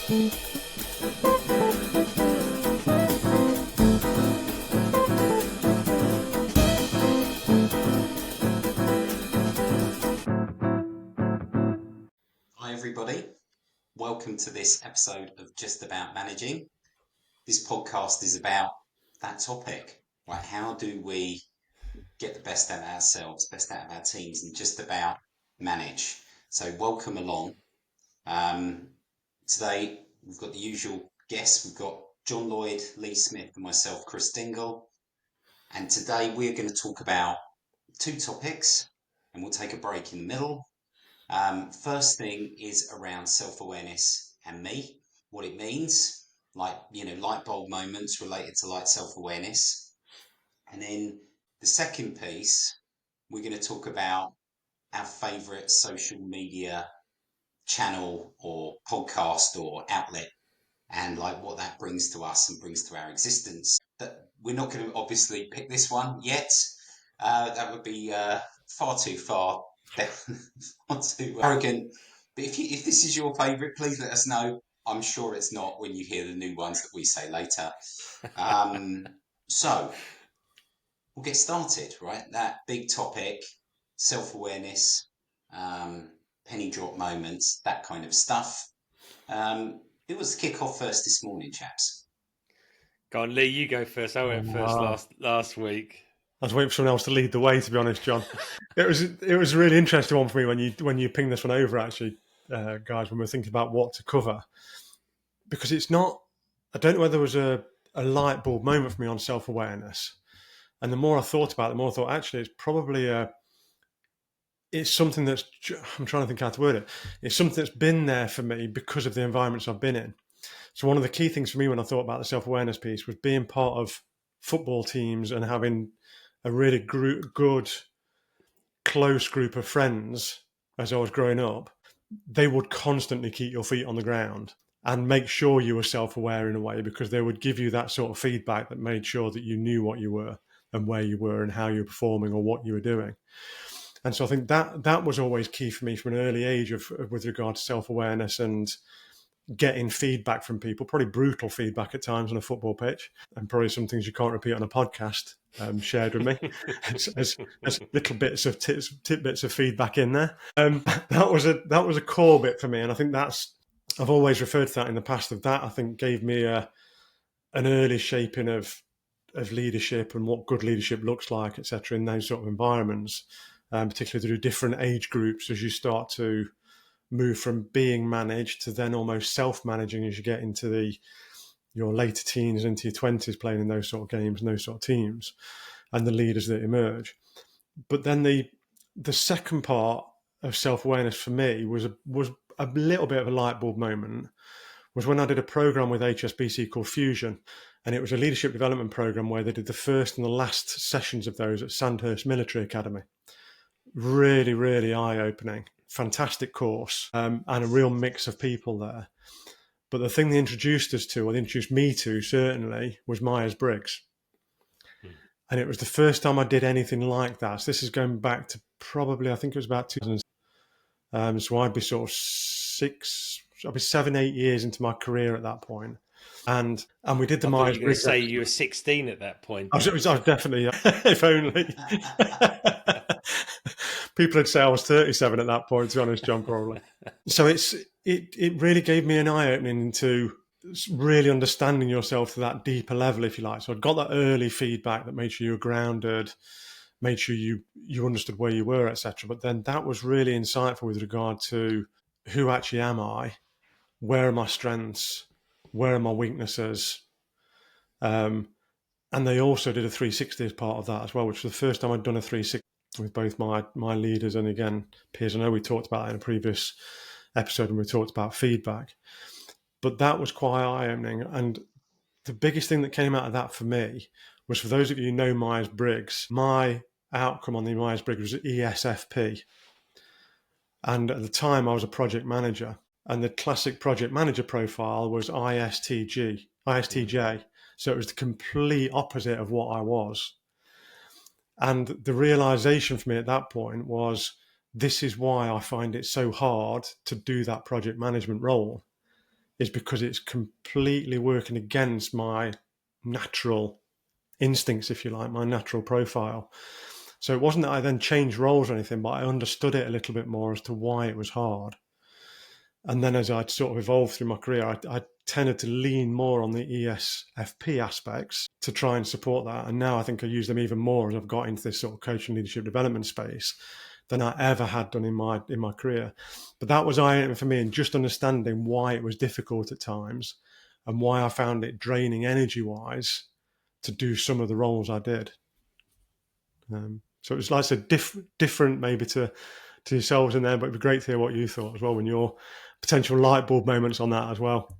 Hi everybody, welcome to this episode of Just About Managing. This podcast is about that topic, right? How do we get the best out of ourselves, best out of our teams, and just about manage? So welcome along. Today we've got the usual guests. We've got John Lloyd, Lee Smith, and myself, Chris Dingle. And today we're going to talk about two topics, and we'll take a break in the middle. First thing is around self-awareness and me, what it means, light bulb moments related to light self-awareness. And then the second piece, we're going to talk about our favorite social media channel or podcast or outlet and like what that brings to us and brings to our existence. But we're not going to obviously pick this one yet. That would be far too far. Not too arrogant, but if this is your favourite, please let us know. I'm sure it's not when you hear the new ones that we say later. So we'll get started, right? That big topic, self-awareness, penny drop moments, that kind of stuff. Who was the kick-off first this morning, chaps? Go on, Lee, you go first. I went first last week. I was waiting for someone else to lead the way, to be honest, John. It was a really interesting one for me when you pinged this one over, actually, guys, when we were thinking about what to cover. Because it's not, I don't know whether there was a light bulb moment for me on self-awareness. And the more I thought about it, the more I thought, actually, it's probably it's something that's, I'm trying to think how to word it. It's something that's been there for me because of the environments I've been in. So one of the key things for me when I thought about the self-awareness piece was being part of football teams and having a really good, close group of friends as I was growing up. They would constantly keep your feet on the ground and make sure you were self-aware in a way, because they would give you that sort of feedback that made sure that you knew what you were and where you were and how you were performing or what you were doing. And so I think that was always key for me from an early age with regard to self-awareness and getting feedback from people, probably brutal feedback at times on a football pitch, and probably some things you can't repeat on a podcast shared with me as little bits of tidbits of feedback in there. That was a core bit for me, and I think I've always referred to that in the past. Of that, I think gave me an early shaping of leadership and what good leadership looks like, etc. in those sort of environments, particularly through different age groups as you start to move from being managed to then almost self-managing as you get into your later teens, into your 20s, playing in those sort of games and those sort of teams, and the leaders that emerge. But then the second part of self-awareness for me was a little bit of a light bulb moment, was when I did a program with HSBC called Fusion, and it was a leadership development program where they did the first and the last sessions of those at Sandhurst Military Academy. Really, really eye-opening. Fantastic course, and a real mix of people there. But the thing they introduced us to, or they introduced me to certainly, was Myers-Briggs. And it was the first time I did anything like that. So this is going back to probably, I think it was about 2000. So I'd be sort of 7, 8 years into my career at that point. And we did the Myers-Briggs. You were going to say you were 16 at that point. I was definitely, if only. People would say I was 37 at that point, to be honest, John, probably. So it really gave me an eye-opening into really understanding yourself to that deeper level, if you like. So I got that early feedback that made sure you were grounded, made sure you understood where you were, etc. But then that was really insightful with regard to who actually am I, where are my strengths, where are my weaknesses, and they also did a 360 as part of that as well, which was the first time I'd done a 360 with both my leaders and, again, peers. I know we talked about it in a previous episode when we talked about feedback. But that was quite eye-opening. And the biggest thing that came out of that for me was, for those of you who know Myers-Briggs, my outcome on the Myers-Briggs was ESFP. And at the time, I was a project manager. And the classic project manager profile was ISTJ. So it was the complete opposite of what I was. And the realization for me at that point was, this is why I find it so hard to do that project management role, is because it's completely working against my natural instincts, if you like, my natural profile. So it wasn't that I then changed roles or anything, but I understood it a little bit more as to why it was hard. And then as I'd sort of evolved through my career, I tended to lean more on the ESFP aspects to try and support that. And now I think I use them even more as I've got into this sort of coaching leadership development space than I ever had done in my career. But that was eye-opening for me, and just understanding why it was difficult at times and why I found it draining energy-wise to do some of the roles I did. So it was, like I said, different maybe to yourselves in there, but it'd be great to hear what you thought as well, when your potential light bulb moments on that as well.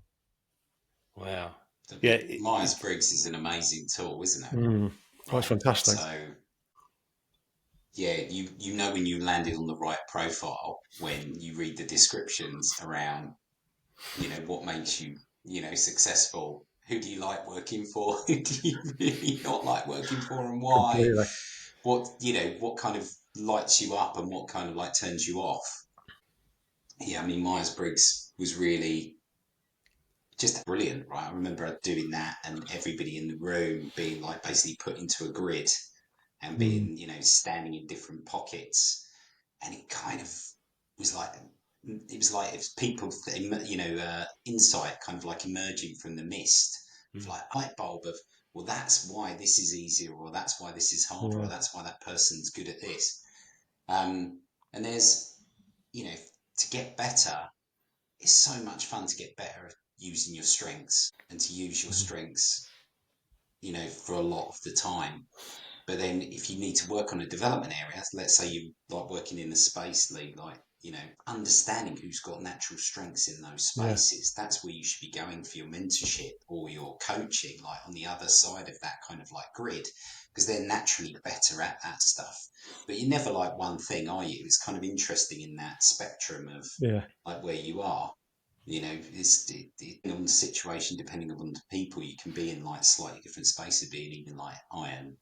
Wow. Myers-Briggs is an amazing tool, isn't it? Right. It's fantastic. So, yeah, you know when you landed on the right profile when you read the descriptions around, what makes you, successful. Who do you like working for? Who do you really not like working for, and why? Completely. What kind of lights you up and what kind of turns you off? Yeah, I mean, Myers-Briggs was really just brilliant, right? I remember doing that and everybody in the room being basically put into a grid and being, standing in different pockets. And it kind of was if people, insight kind of emerging from the mist, light bulb of, well, that's why this is easier, or that's why this is harder, or that's why that person's good at this. And there's, to get better, it's so much fun to get better at using your strengths and to use your strengths, for a lot of the time. But then if you need to work on a development area, let's say you like working in a space lead, understanding who's got natural strengths in those spaces, that's where you should be going for your mentorship or your coaching, on the other side of that kind of grid, because they're naturally better at that stuff. But you're never one thing, are you? It's kind of interesting in that spectrum of where you are. It's depending on the situation, depending on the people, you can be in slightly different spaces, being even iron.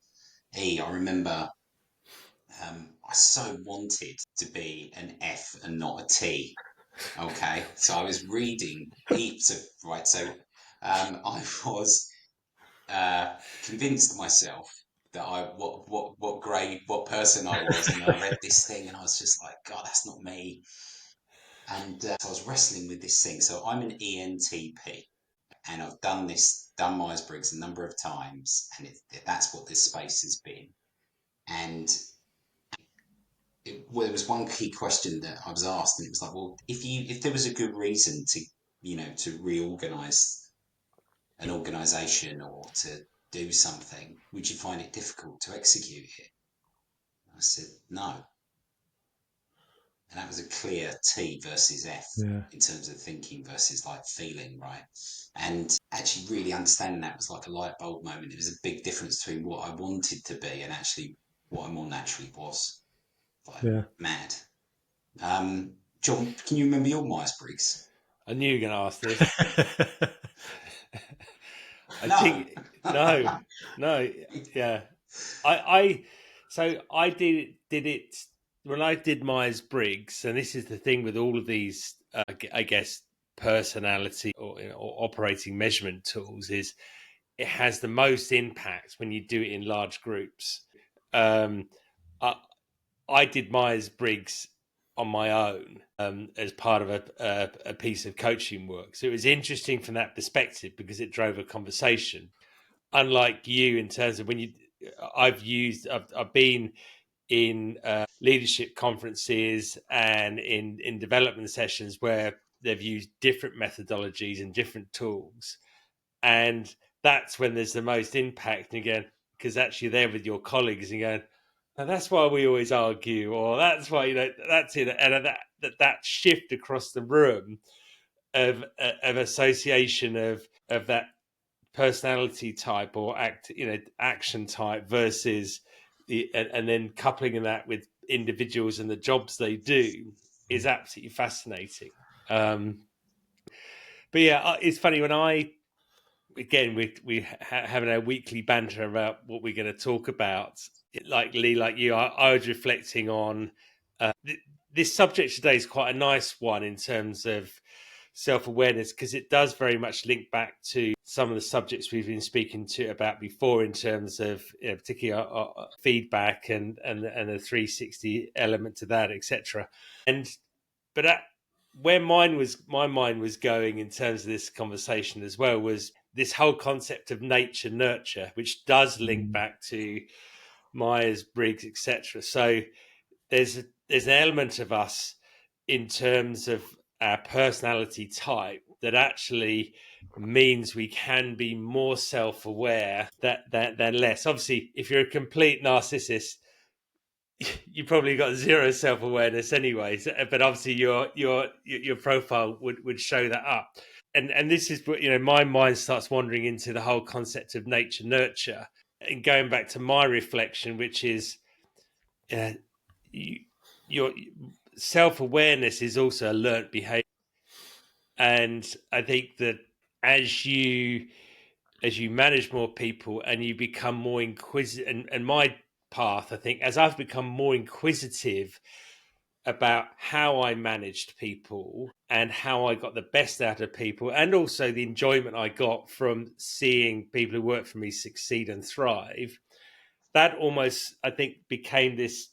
I remember I so wanted to be an F and not a T. Okay, so I was reading heaps of So I was convinced myself that what grade, what person I was, and I read this thing and I was just like, God, that's not me. And so I was wrestling with this thing. So I'm an ENTP, and I've done Myers-Briggs a number of times, and that's what this space has been. And there was one key question that I was asked, and it was well, if there was a good reason to reorganize an organization or to do something, would you find it difficult to execute it? I said no. And that was a clear T versus F in terms of thinking versus feeling, right? And actually really understanding that was a light bulb moment. It was a big difference between what I wanted to be and actually what I more naturally was. Mad. John, can you remember your Myers-Briggs? I knew you were going to ask this. No. Yeah. I did it when I did Myers-Briggs, and this is the thing with all of these, I guess, personality or operating measurement tools, is it has the most impact when you do it in large groups. I did Myers-Briggs on my own as part of a piece of coaching work. So it was interesting from that perspective because it drove a conversation. Unlike you, in terms of I've been in leadership conferences and in development sessions where they've used different methodologies and different tools. And that's when there's the most impact. And again, because actually they're with your colleagues and going, and that's why we always argue, or that's why, that's it. And that shift across the room of association of that personality type or action type versus and then coupling that with individuals and the jobs they do is absolutely fascinating. But yeah, it's funny when we having a weekly banter about what we're going to talk about. Like Lee, like you, I was reflecting on this subject today is quite a nice one in terms of self-awareness, because it does very much link back to some of the subjects we've been speaking about before, in terms of, particularly our feedback and the 360 element to that, etc. But where my mind was going in terms of this conversation as well was this whole concept of nature nurture, which does link back to Myers-Briggs, etc. So there's an element of us in terms of our personality type that actually means we can be more self-aware than less. Obviously, if you're a complete narcissist, you probably got zero self-awareness anyways, but obviously your profile would show that up. And this is what, my mind starts wandering into the whole concept of nature nurture, and going back to my reflection, which is your self-awareness is also a learnt behavior. And I think that as you manage more people and you become more inquisitive, and my path, I think, as I've become more inquisitive about how I managed people and how I got the best out of people, and also the enjoyment I got from seeing people who work for me succeed and thrive, that almost, I think, became this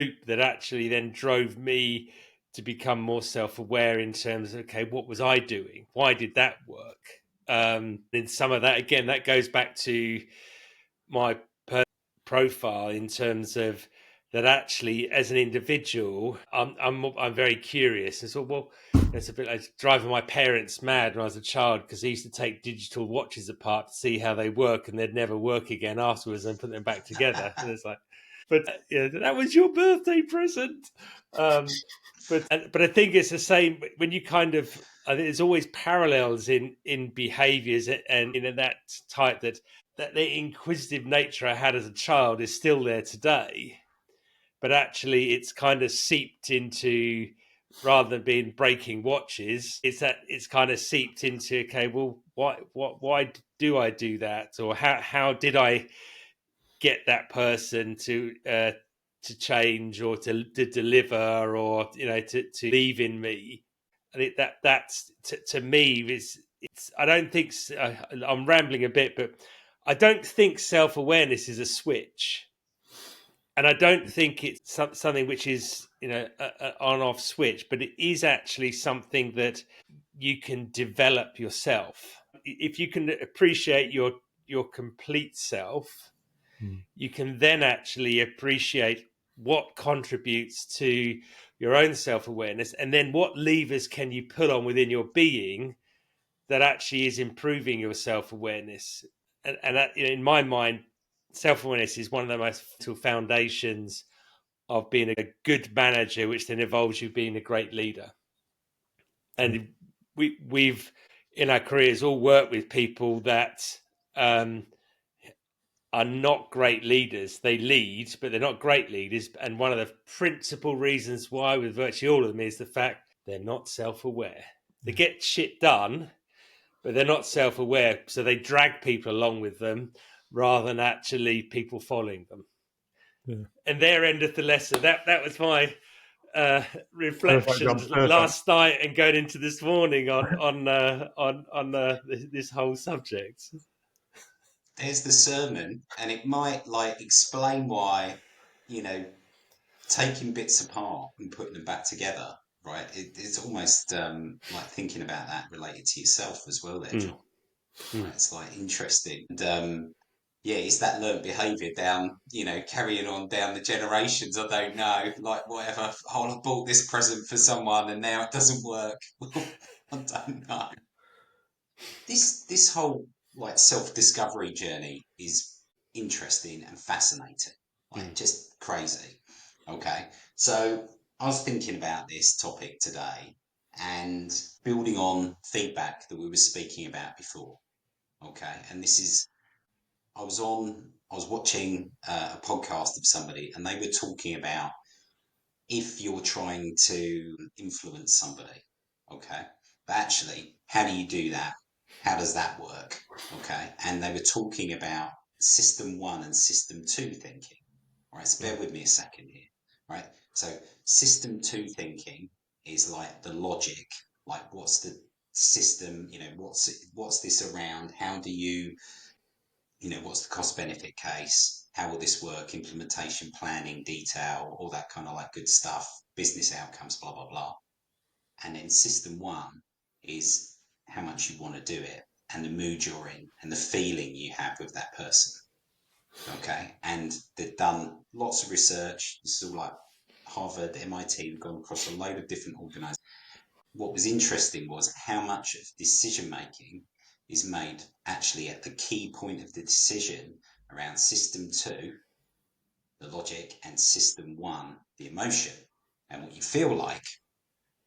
loop that actually then drove me to become more self-aware in terms of, okay, what was I doing? Why did that work? In some of that, again, that goes back to my profile in terms of that actually, as an individual, I'm very curious. And so, well, it's a bit like driving my parents mad when I was a child, because they used to take digital watches apart to see how they work, and they'd never work again afterwards, and put them back together. And it's like, but that was your birthday present. But I think it's the same when you kind of, I think there's always parallels in behaviors and in that type, that the inquisitive nature I had as a child is still there today, but actually it's kind of seeped into, rather than being breaking watches, it's kind of seeped into, okay, well, why do I do that, or how did I get that person to change, or to deliver, or to believe in me. I think that's to me is, it's, I don't think, I'm rambling a bit, but I don't think self-awareness is a switch, and I don't think it's something which is an on-off switch, but it is actually something that you can develop yourself. If you can appreciate your complete self, you can then actually appreciate what contributes to your own self-awareness, and then what levers can you put on within your being that actually is improving your self-awareness. And that, in my mind, self-awareness is one of the most vital foundations of being a good manager, which then evolves you being a great leader. And we've in our careers all worked with people that are not great leaders. They lead, but they're not great leaders. And one of the principal reasons why, with virtually all of them, is the fact they're not self-aware. They get shit done, but they're not self-aware. So they drag people along with them rather than actually people following them. Yeah. And there endeth the lesson. That was my reflections last night and going into this morning on this whole subject. There's the sermon, and it might explain why, taking bits apart and putting them back together, right? It's almost like thinking about that related to yourself as well there, John. Right? It's interesting. And it's that learnt behaviour down, carrying on down the generations. I don't know, whatever. Oh, I bought this present for someone and now it doesn't work. I don't know. This whole self-discovery journey is interesting and fascinating, just crazy. Okay, so I was thinking about this topic today and building on feedback that we were speaking about before. Okay, and I was watching a podcast of somebody, and they were talking about if you're trying to influence somebody. Okay, but actually, how do you do that? How does that work? Okay. And they were talking about system 1 and system 2 thinking. All right. So bear with me a second here. Right. So system 2 thinking is like the logic, like what's the system, what's this around, how do you, what's the cost benefit case, how will this work, implementation planning, detail, all that kind of like good stuff, business outcomes, blah blah blah. And then system one is how much you want to do it and the mood you're in and the feeling you have with that person. Okay, and they've done lots of research. This is all like Harvard, MIT, we've gone across a load of different organizations. What was interesting was how much of decision making is made actually at the key point of the decision around system two, the logic, and system one, the emotion, and what you feel like.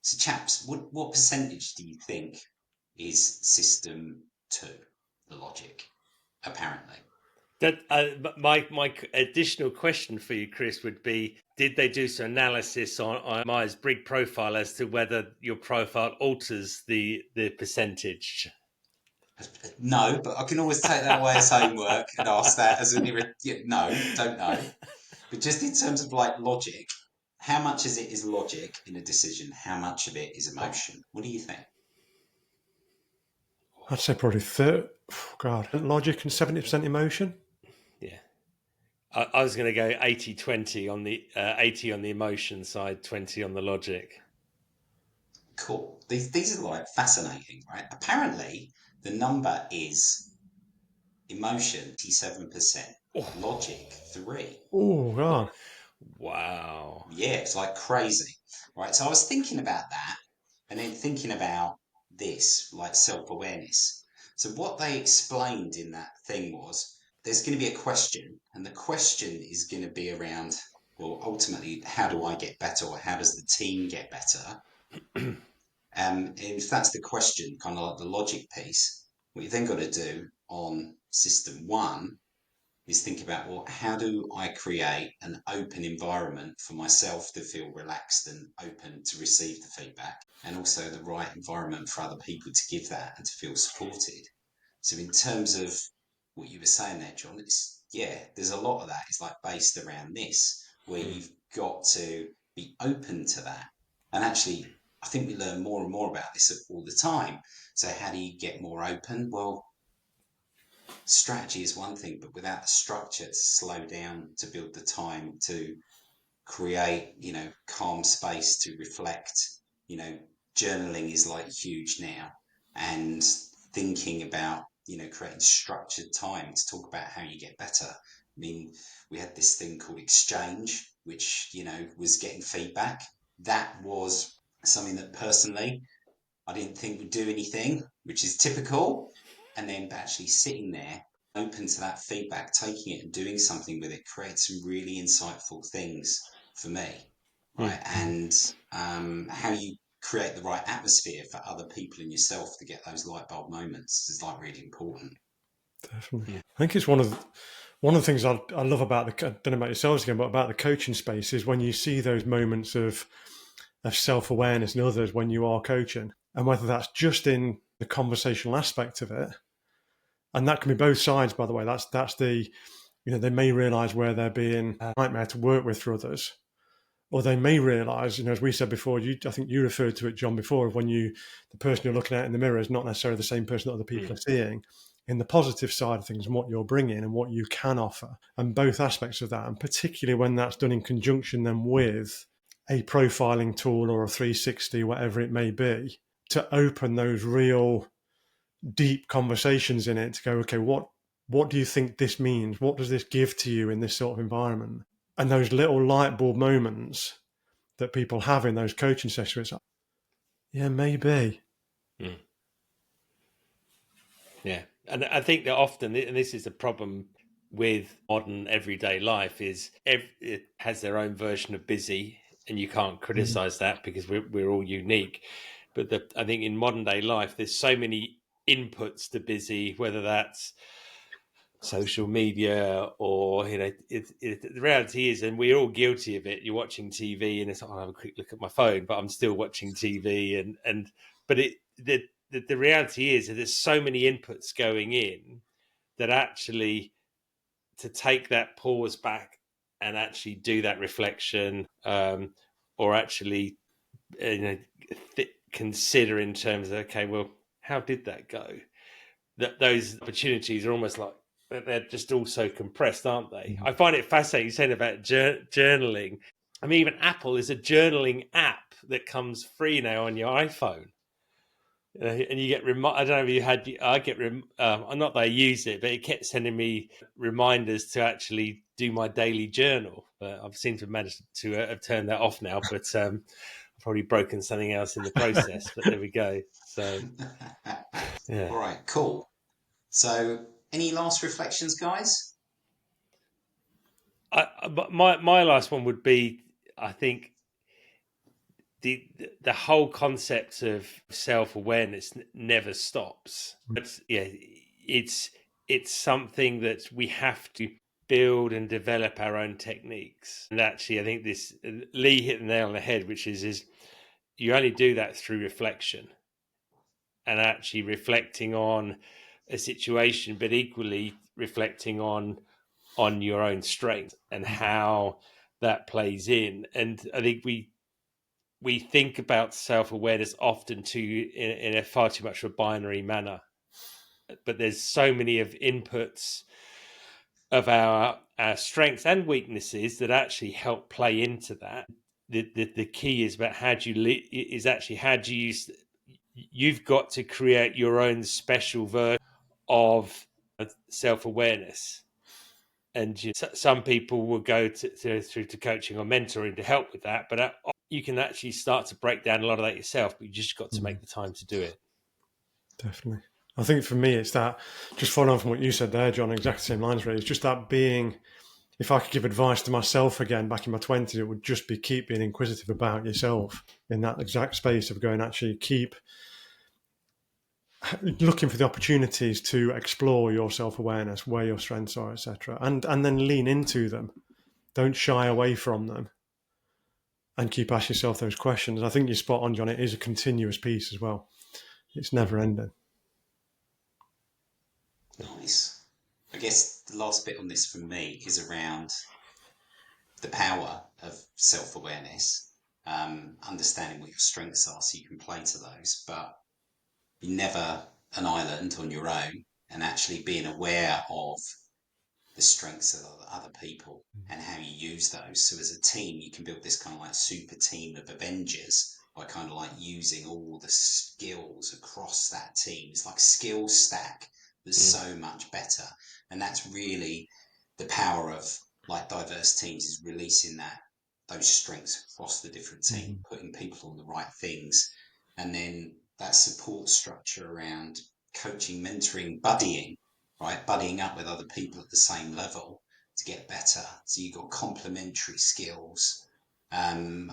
So, chaps, what percentage do you think is system two, the logic, apparently? That my additional question for you, Chris, would be: did they do some analysis on Myers-Briggs profile as to whether your profile alters the percentage? No, but I can always take that away as homework and ask that as no, don't know. But just in terms of like logic, how much is it is logic in a decision? How much of it is emotion? What do you think? I'd say probably 30, God, logic and 70% emotion. Yeah. I was going to go 80-20 on the 80 on the emotion side, 20 on the logic. Cool. These are like fascinating, right? Apparently, the number is emotion 87%, logic 3. Oh, God. Wow. Yeah, it's like crazy, right? So I was thinking about that, and then thinking about this, like self-awareness. So what they explained in that thing was there's going to be a question, and the question is going to be around, well, ultimately, how do I get better, or how does the team get better? And if that's the question, kind of like the logic piece, what you then got to do on system one is think about, well, how do I create an open environment for myself to feel relaxed and open to receive the feedback, and also the right environment for other people to give that and to feel supported. So in terms of what you were saying there, John, there's a lot of that is like based around this, where you've got to be open to that. And actually, I think we learn more and more about this all the time. So how do you get more open? Well, strategy is one thing, but without the structure to slow down, to build the time, to create, calm space to reflect, journaling is like huge now. And thinking about, creating structured time to talk about how you get better. I mean, we had this thing called exchange, which, was getting feedback. That was something that personally I didn't think would do anything, which is typical. And then actually sitting there, open to that feedback, taking it and doing something with it, creates some really insightful things for me, right? And how you create the right atmosphere for other people and yourself to get those light bulb moments is like really important. Definitely. I think it's one of the things I love about I don't know about yourselves again, but about the coaching space is when you see those moments of self-awareness in others when you are coaching, and whether that's just in the conversational aspect of it, and that can be both sides, by the way. That's the, they may realize where they're being a nightmare to work with for others, or they may realize, as we said before, I think you referred to it, John, before, of when the person you're looking at in the mirror is not necessarily the same person that other people are seeing, in the positive side of things and what you're bringing and what you can offer, and both aspects of that, and particularly when that's done in conjunction then with a profiling tool or a 360, whatever it may be, to open those real deep conversations in it, to go, okay, what do you think this means? What does this give to you in this sort of environment? And those little light bulb moments that people have in those coaching sessions, it's like, yeah, maybe. Yeah. And I think that often, and this is the problem with modern everyday life, is it has their own version of busy, and you can't criticize that because we're all unique. But I think in modern day life, there's so many inputs to busy, whether that's social media or, the reality is, and we're all guilty of it. You're watching TV and it's like, I'll have a quick look at my phone, but I'm still watching TV. But the reality is that there's so many inputs going in that actually to take that pause back and actually do that reflection, or actually consider in terms of, okay, well, how did that go? That those opportunities are almost like they're just all so compressed, aren't they? I find it fascinating saying about journaling. I mean, even Apple is a journaling app that comes free now on your iPhone. And you get I don't know if you had. I get not that I use it, but it kept sending me reminders to actually do my daily journal. I've seemed to have managed to have turned that off now, but I've probably broken something else in the process. But there we go. So yeah. All right, cool. So, any last reflections, guys? My last one would be, I think, the whole concept of self-awareness never stops. But yeah, it's something that we have to build and develop our own techniques. And actually, I think this Lee hit the nail on the head, which is you only do that through reflection and actually reflecting on a situation, but equally reflecting on your own strength and how that plays in. And I think we think about self-awareness often in a far too much of a binary manner, but there's so many of inputs of our strengths and weaknesses that actually help play into that. The key is about how do you you've got to create your own special version of self-awareness. And some people will go through to coaching or mentoring to help with that, but you can actually start to break down a lot of that yourself, but you just got to make the time to do it. Definitely. I think for me, it's that, just following on from what you said there, John, exactly the same lines really. It's just that being, if I could give advice to myself again back in my 20s, it would just be keep being inquisitive about yourself in that exact space of going, actually keep looking for the opportunities to explore your self-awareness, where your strengths are, etc., and then lean into them. Don't shy away from them, and keep asking yourself those questions. I think you're spot on, John. It is a continuous piece as well. It's never ending. Nice. I guess the last bit on this from me is around the power of self-awareness, understanding what your strengths are so you can play to those, but you're never an island on your own, and actually being aware of the strengths of other people and how you use those. So as a team, you can build this kind of like super team of Avengers by kind of like using all the skills across that team. It's like a skill stack that's so much better. And that's really the power of like diverse teams, is releasing those strengths across the different team, putting people on the right things. And then that support structure around coaching, mentoring, buddying, right? Buddying up with other people at the same level to get better. So you've got complementary skills,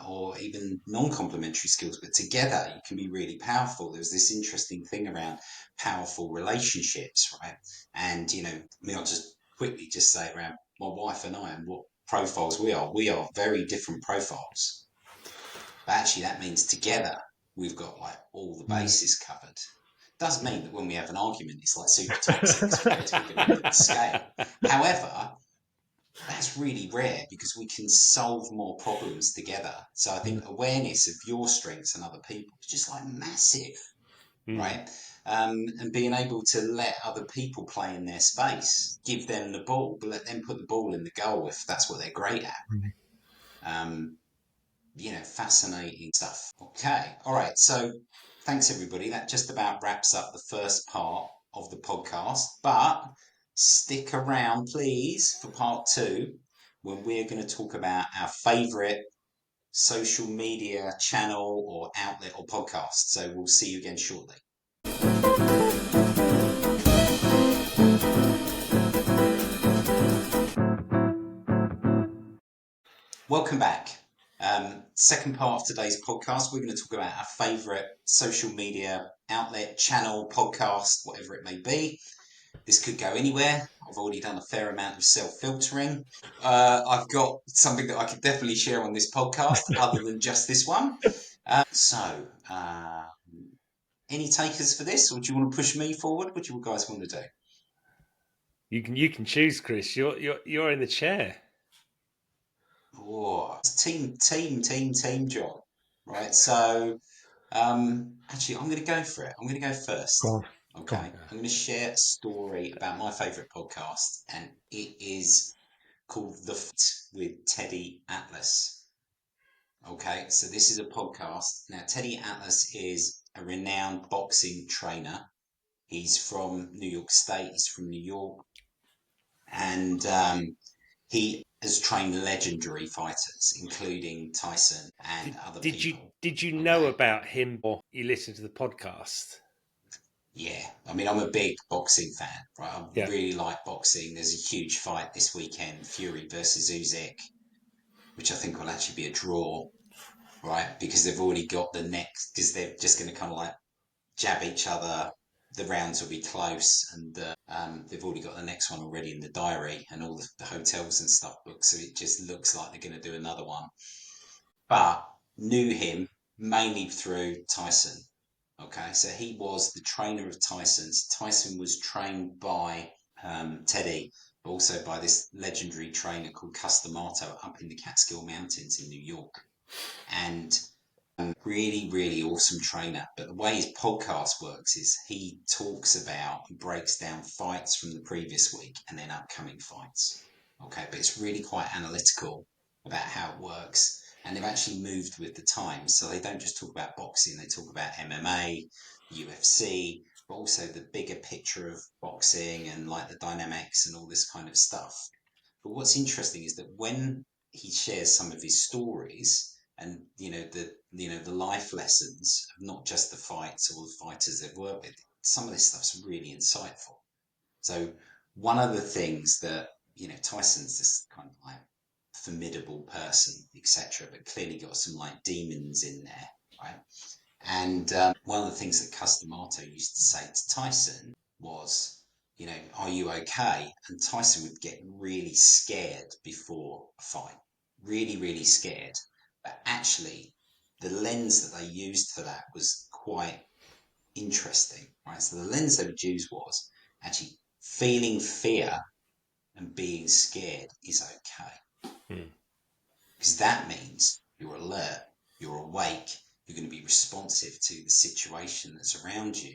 or even non-complementary skills, but together you can be really powerful. There's this interesting thing around powerful relationships, right? And, I'll just quickly just say around my wife and I and what profiles we are. We are very different profiles. But actually that means together we've got like all the bases covered. Does mean that when we have an argument, it's like super toxic, so we've got to keep it under the scale. However, that's really rare because we can solve more problems together. So I think awareness of your strengths and other people is just like massive, right? And being able to let other people play in their space, give them the ball, but let them put the ball in the goal if that's what they're great at. Fascinating stuff. Okay. All right. So thanks, everybody. That just about wraps up the first part of the podcast. But stick around, please, for part 2, when we're going to talk about our favourite social media channel or outlet or podcast. So we'll see you again shortly. Welcome back. Second part of today's podcast, we're going to talk about our favourite social media outlet, channel, podcast, whatever it may be. This could go anywhere. I've already done a fair amount of self-filtering. I've got something that I could definitely share on this podcast other than just this one. Any takers for this, or do you want to push me forward? What do you guys want to do? You can choose, Chris. You're in the chair. Oh, team, John. Right. So Actually, I'm going to go for it. I'm going to go first. Go on. Okay. I'm going to share a story about my favourite podcast, and it is called The Fight with Teddy Atlas. Okay. So this is a podcast. Now, Teddy Atlas is a renowned boxing trainer. He's from New York State. He's from New York. And he has trained legendary fighters, including Tyson and other people. Did you know about him or you listened to the podcast? Yeah, I mean, I'm a big boxing fan, right? I Yeah. really like boxing. There's a huge fight this weekend, Fury versus Usyk, which I think will actually be a draw, right? Because they've already got the next, because they're just going to kind of like jab each other. The rounds will be close, and they've already got the next one already in the diary, and all the hotels and stuff booked. So it just looks like they're going to do another one. But knew him mainly through Tyson. Okay, so he was the trainer of Tyson's. Tyson was trained by Teddy, but also by this legendary trainer called Customato up in the Catskill Mountains in New York. And really, really awesome trainer. But the way his podcast works is he talks about and breaks down fights from the previous week and then upcoming fights. Okay, but it's really quite analytical about how it works. And they've actually moved with the times. So they don't just talk about boxing, they talk about MMA, UFC, but also the bigger picture of boxing and like the dynamics and all this kind of stuff. But what's interesting is that when he shares some of his stories and the life lessons of not just the fights or the fighters they've worked with, some of this stuff's really insightful. So one of the things that Tyson's this kind of like formidable person, etc., but clearly got some like demons in there, right? And one of the things that Customato used to say to Tyson was, are you okay? And Tyson would get really scared before a fight, really, really scared. But actually, the lens that they used for that was quite interesting, right? So the lens they would use was actually feeling fear and being scared is okay. Because that means you're alert, you're awake, you're going to be responsive to the situation that's around you.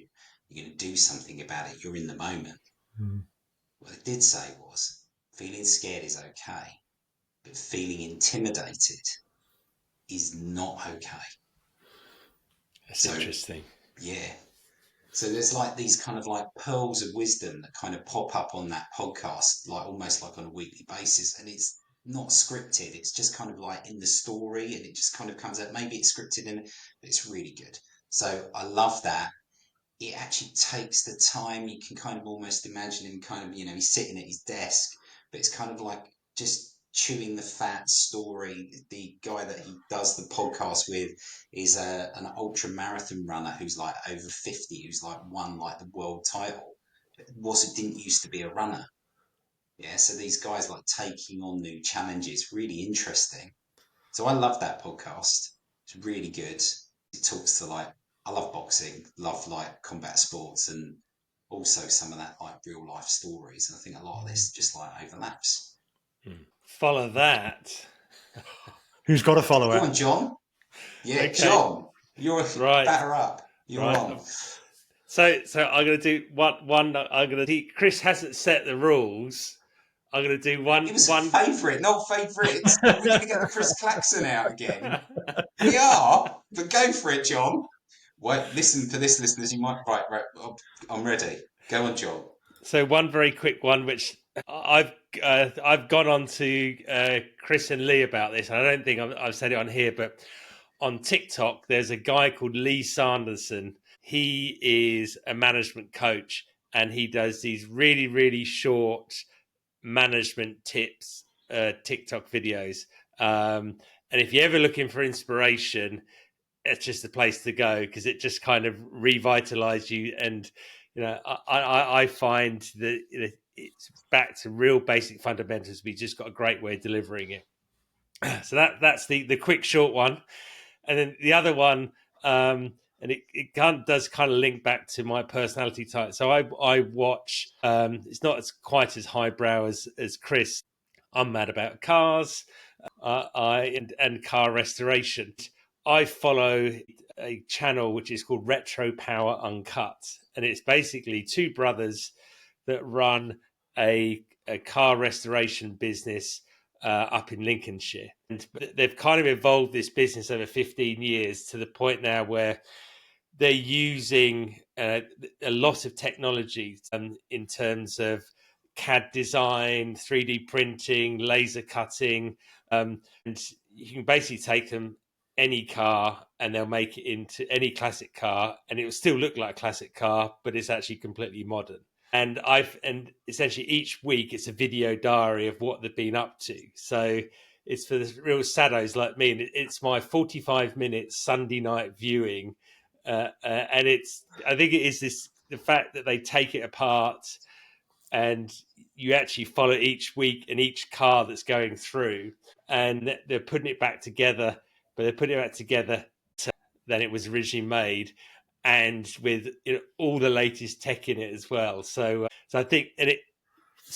You're going to do something about it. You're in the moment. What it did say was feeling scared is okay, but feeling intimidated is not okay. That's interesting. Yeah. So there's like these kind of like pearls of wisdom that kind of pop up on that podcast, like almost like on a weekly basis. And it's not scripted. It's just kind of like in the story and it just kind of comes out. Maybe it's scripted in it, but it's really good. So I love that. It actually takes the time. You can kind of almost imagine him kind of, he's sitting at his desk, but it's kind of like just chewing the fat story. The guy that he does the podcast with is an ultra marathon runner who's like over 50, who's like won like the world title, but didn't used to be a runner. Yeah, so these guys like taking on new challenges, really interesting. So I love that podcast. It's really good. It talks to like, I love boxing, love like combat sports, and also some of that like real life stories. And I think a lot of this just like overlaps. Follow that. Who's got to follow Go it? on, John. Yeah, Okay. John, you're right. Batter up. You're right. on. So I'm going to do one. I'm going to do. Chris hasn't set the rules. I'm going to do one. It was one. favourite, not favourites. Are we going to get the Chris Claxon out again? We are, but go for it, John. Wait, listen for this, listeners. You might right. I'm ready. Go on, John. So one very quick one, which I've gone on to Chris and Lee about this. I don't think I've said it on here, but on TikTok, there's a guy called Lee Sanderson. He is a management coach, and he does these really, really short management tips TikTok videos. And if you're ever looking for inspiration, it's just the place to go because it just kind of revitalizes you. And I find that it's back to real basic fundamentals. We just got a great way of delivering it. So that's the quick short one, and then the other one, and it does kind of link back to my personality type. So I watch. It's not as quite as highbrow as Chris. I'm mad about cars. And car restoration. I follow a channel which is called Retro Power Uncut, and it's basically two brothers that run a car restoration business up in Lincolnshire. And they've kind of evolved this business over 15 years to the point now where they're using a lot of technology in terms of CAD design, 3D printing, laser cutting, and you can basically take them any car and they'll make it into any classic car, and it will still look like a classic car, but it's actually completely modern. And essentially each week it's a video diary of what they've been up to. So it's for the real saddos like me, and it's my 45-minute Sunday night viewing. And I think it is the fact that they take it apart and you actually follow each week and each car that's going through, and they're putting it back together, but they're putting it back together than it was originally made, and with all the latest tech in it as well. So I think, and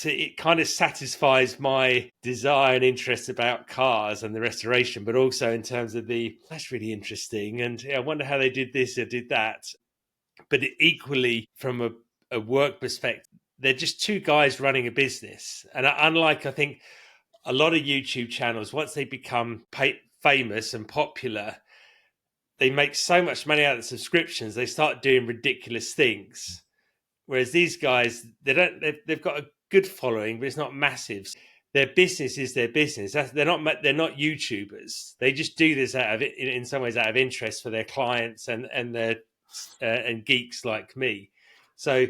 it kind of satisfies my desire and interest about cars and the restoration, but also in terms of that's really interesting. And I wonder how they did this or did that. But equally, from a work perspective, they're just two guys running a business. And unlike, I think, a lot of YouTube channels, once they become famous and popular, they make so much money out of the subscriptions, they start doing ridiculous things. Whereas these guys, they've got a good following, but it's not massive. Their business is their business. They're not YouTubers. They just do this in some ways out of interest for their clients and geeks like me. So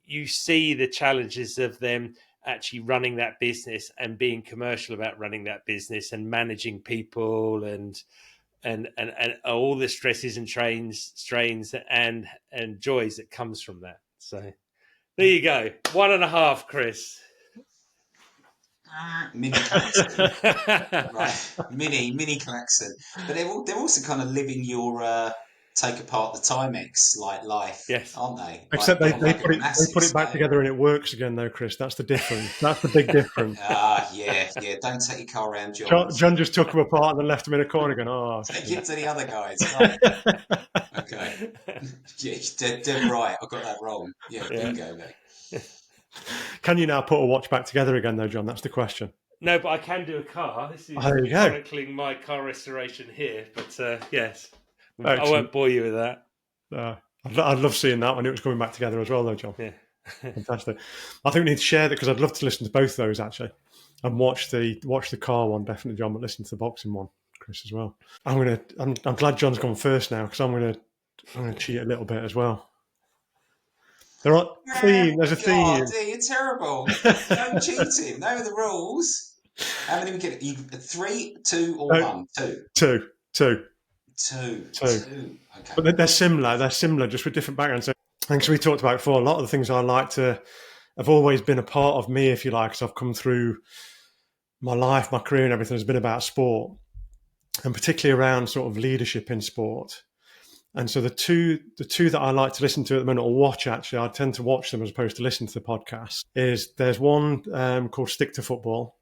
you see the challenges of them actually running that business and being commercial about running that business and managing people and all the stresses and strains and joys that comes from that. So there you go. 1.5, Chris. Mini Klaxon. Right. Mini Klaxon. But they're also kind of living your take apart the Timex like life, yes, aren't they? Except like, they put it back together and it works again, though, Chris. That's the difference. That's the big difference. Yeah. Don't take your car around, John. John just took them apart and then left them in a corner going, oh. Take it to the other guys. Right. Okay. Yeah, dead right. I got that wrong. Yeah, bingo, mate. Can you now put a watch back together again, though, John? That's the question. No, but I can do a car. This is chronicling my car restoration here. But yes, excellent. I won't bore you with that. I'd love seeing that when it was coming back together as well, though, John. Yeah. Fantastic. I think we need to share that because I'd love to listen to both those actually, and watch the car one definitely, John, but listen to the boxing one, Chris, as well. I'm glad John's gone first now because I'm gonna cheat a little bit as well. There's a theme. God, you're terrible. No cheating. Know the rules. How many we get? 3, 2, or 1? 2. 2. Okay. But they're similar. They're similar, just with different backgrounds. So, as we talked about before, a lot of the things I like to have always been a part of me, if you like, because I've come through my life, my career, and everything has been about sport, and particularly around sort of leadership in sport. And so the two that I like to listen to at the moment, or watch actually, I tend to watch them as opposed to listen to the podcast, there's one called Stick to Football,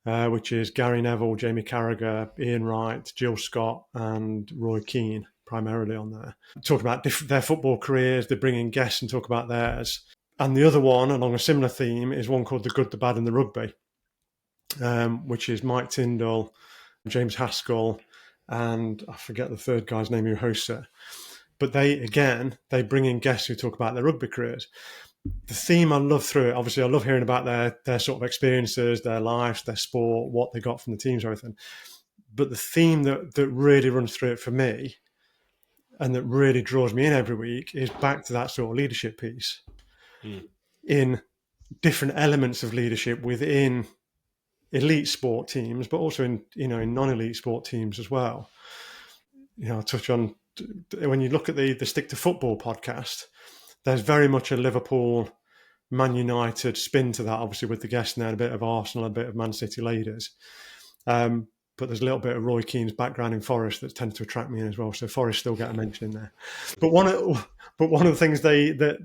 which is Gary Neville, Jamie Carragher, Ian Wright, Jill Scott, and Roy Keane, primarily on there. Talk about their football careers, they bring in guests and talk about theirs. And the other one, along a similar theme, is one called The Good, the Bad and the Rugby, which is Mike Tyndall, James Haskell, and I forget the third guy's name who hosts it. But they bring in guests who talk about their rugby careers. The theme I love through it, obviously I love hearing about their sort of experiences, their lives, their sport, what they got from the teams, everything. But the theme that really runs through it for me and that really draws me in every week is back to that sort of leadership piece in different elements of leadership within elite sport teams, but also in non-elite sport teams as well. I'll touch on, when you look at the Stick to Football podcast, there's very much a Liverpool, Man United spin to that, obviously with the guests in there, a bit of Arsenal, a bit of Man City ladies. But there's a little bit of Roy Keane's background in Forest that tends to attract me in as well. So Forest still get a mention in there. But one of the things that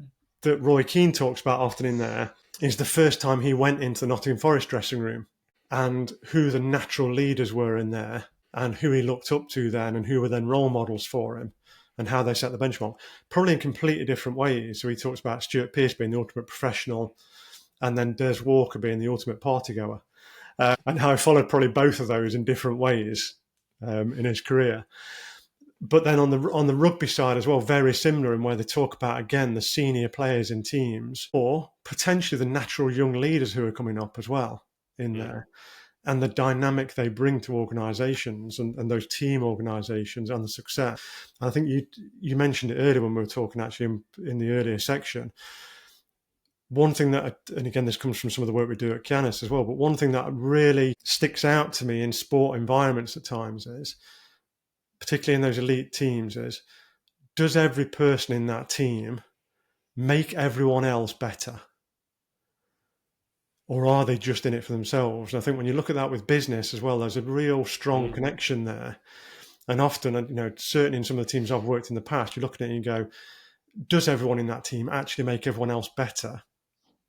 Roy Keane talks about often in there is the first time he went into the Nottingham Forest dressing room and who the natural leaders were in there, and who he looked up to then and who were then role models for him and how they set the benchmark, probably in completely different ways. So he talks about Stuart Pearce being the ultimate professional and then Des Walker being the ultimate party goer, and how he followed probably both of those in different ways in his career. But then on the rugby side as well, very similar in where they talk about, again, the senior players in teams or potentially the natural young leaders who are coming up as well in there, and the dynamic they bring to organisations and those team organisations and the success. And I think you mentioned it earlier when we were talking actually in the earlier section. One thing that, and again, this comes from some of the work we do at Canis as well, but one thing that really sticks out to me in sport environments at times is, particularly in those elite teams, is does every person in that team make everyone else better? Or are they just in it for themselves? And I think when you look at that with business as well, there's a real strong connection there. And often, certainly in some of the teams I've worked in the past, you look at it and you go, does everyone in that team actually make everyone else better?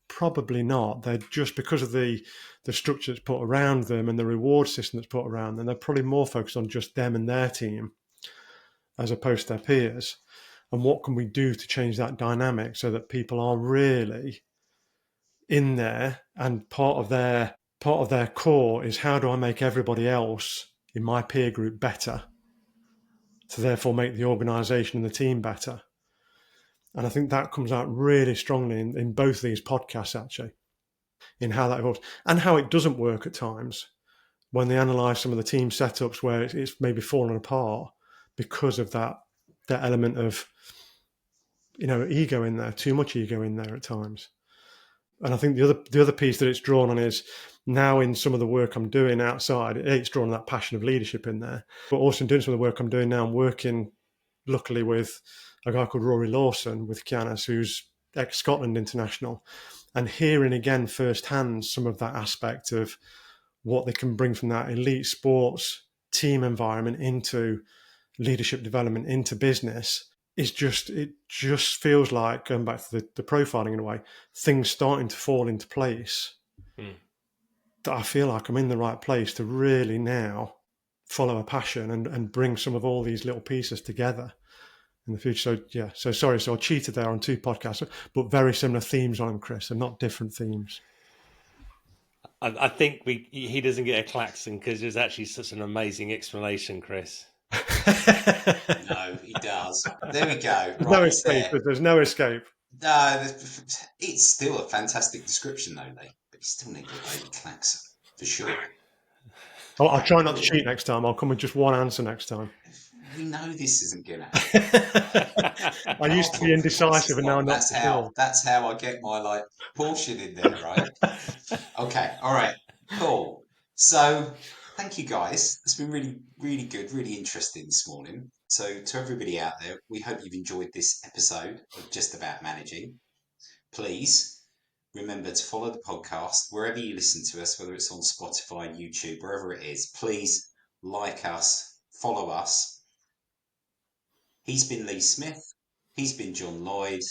Probably not. They're just, because of the structure that's put around them and the reward system that's put around them, they're probably more focused on just them and their team as opposed to their peers. And what can we do to change that dynamic so that people are really in there, and part of their core is, how do I make everybody else in my peer group better to therefore make the organisation and the team better? And I think that comes out really strongly in both these podcasts, actually, in how that evolves and how it doesn't work at times when they analyse some of the team setups where it's maybe fallen apart because of that element of, ego in there, too much ego in there at times. And I think the other piece that it's drawn on is, now in some of the work I'm doing outside, it's drawn that passion of leadership in there. But also in doing some of the work I'm doing now, I'm working luckily with a guy called Rory Lawson with Canis, who's ex-Scotland international, and hearing again firsthand some of that aspect of what they can bring from that elite sports team environment into leadership development, into business. It just feels like, going back to the profiling in a way, things starting to fall into place. That I feel like I'm in the right place to really now follow a passion and bring some of all these little pieces together in the future. So sorry, I cheated there on 2 podcasts, but very similar themes on them, Chris, and not different themes. I think he doesn't get a klaxon because there's actually such an amazing explanation, Chris. No, he does. There we go. There's right, no escape. There's no escape. No, it's still a fantastic description, though, Lee. But you still need your baby klaxon, for sure. I'll try not to cheat next time. I'll come with just one answer next time. We know this isn't going to happen. I used to be indecisive, and now I'm not sure. That's how I get my portion in there, right? Okay, all right, cool. So, thank you guys. It's been really, really good, really interesting this morning. So, to everybody out there, we hope you've enjoyed this episode of Just About Managing. Please remember to follow the podcast wherever you listen to us, whether it's on Spotify, YouTube, wherever it is. Please like us, follow us. He's been Lee Smith, he's been John Lloyd,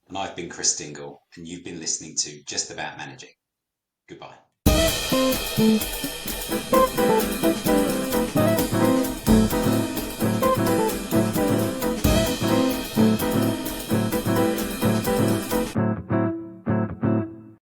and I've been Chris Dingle, and you've been listening to Just About Managing. Goodbye.